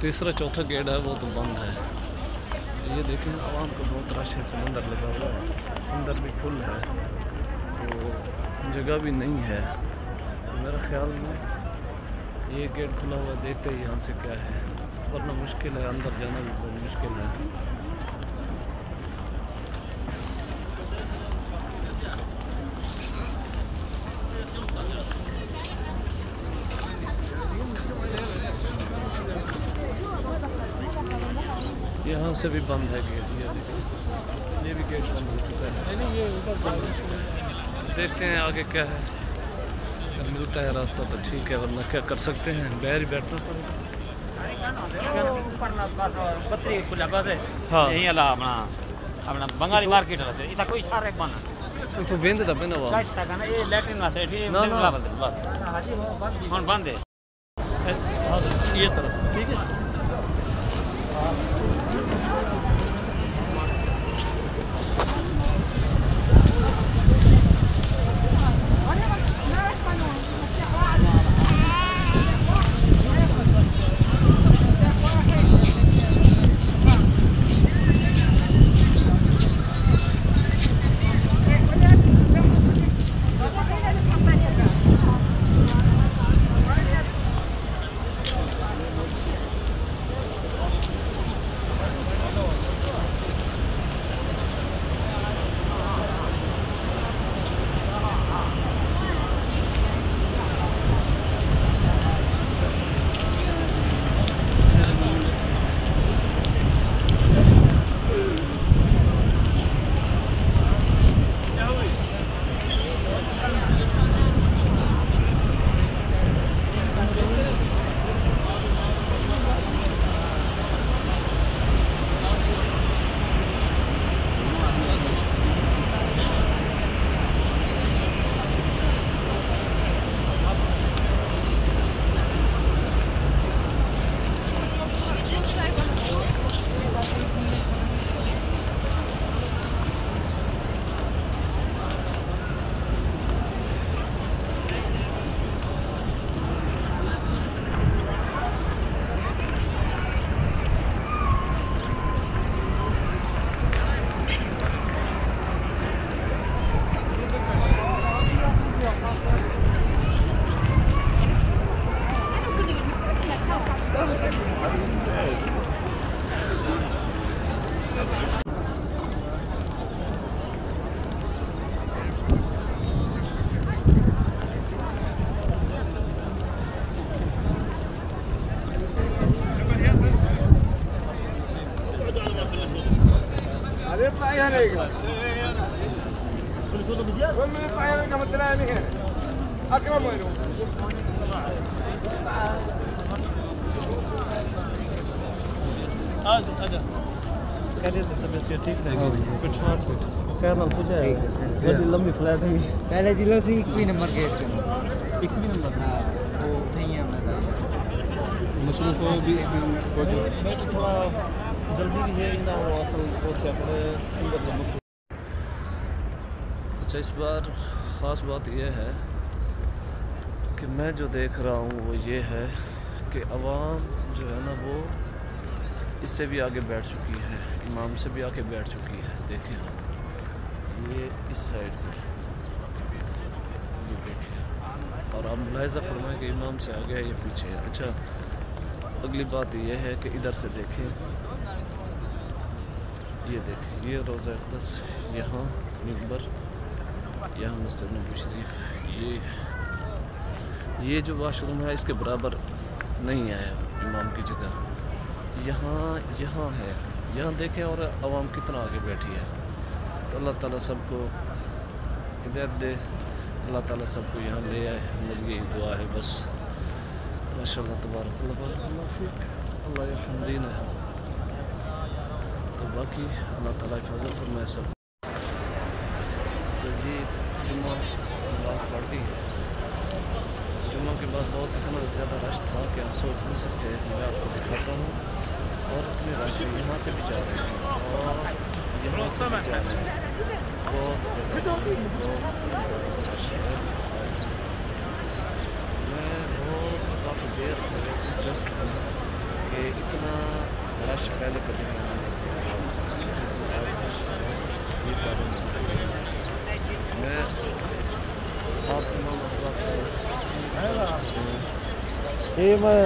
तीसरा चौथा गेट है वो तो बंद है। ये देखें आवाम का बहुत रश है, समंदर लगा हुआ है, अंदर भी फुल है तो जगह भी नहीं है। तो मेरा ख्याल में ये गेट खुला हुआ, देखते हैं यहाँ से क्या है, वरना मुश्किल है, अंदर जाना भी बहुत मुश्किल है। यहाँ से भी बंद है गेट, ये देखिए ये भी गेट बंद हो चुका है। नहीं ये ऊपर देखते हैं आगे क्या है, अगर मिलता है रास्ता तो ठीक है, वरना क्या कर सकते हैं, बाहर ही बैठना पड़ेगा। हाँ अपना बंगाली मार्केट है, इतना कोई सारे बंद तो वेंद दबे ना वो ये लैट्रिन वास्ते बस बंद है ये तरफ, ठीक है। ठीक है, लंबी फ्लैट है पहले जिला से 21 नंबर गेट 21 नंबर वो नहीं मुस्लिम को भी थोड़ा जल्दी भी है ना वो असल को क्या अंदर। अच्छा इस बार ख़ास बात यह है कि मैं जो देख रहा हूँ वो ये है कि अवाम जो है ना वो इससे भी आगे बैठ चुकी है, इमाम से भी आके बैठ चुकी है। देखें आप ये इस साइड पे ये देखें, और आप मुलाहिज़ा फरमाएं कि इमाम से आगे है ये पीछे है। अच्छा अगली बात ये है कि इधर से देखें, ये देखें ये रोज़ा अक़दस, यहाँ मिंबर, यहाँ मस्जिद नबवी शरीफ, ये जो वाशरूम है इसके बराबर नहीं है इमाम की जगह, यहाँ है, यहाँ देखें और आवाम कितना आगे बैठी है। तो अल्लाह ताला सबको हिदायत दे, अल्लाह ताला सबको यहाँ ले आए, मेरी यही दुआ है बस। माशाअल्लाह तबारक अल्लाह यहमदीना है, तो बाकी अल्लाह ताला हिफाज़त फरमाए सब। तो ये जुम्मा नमाज़ पढ़ ली, जुम्मा के बाद बहुत इतना ज़्यादा रश था कि आप सोच नहीं सकते। मैं आपको दिखाता हूँ, और इतने रश यहाँ से भी जा रहे हैं और यहाँ से भी जा रहे हैं, बहुत ज़्यादा रश है। मैं बहुत काफ़ी देर से जस्ट कि इतना रश पहले कभी मैंने नहीं देखा होता। जितना आज रश है ये पहले नहीं देखा। मैं आप तमाम अहबाब से ये मैं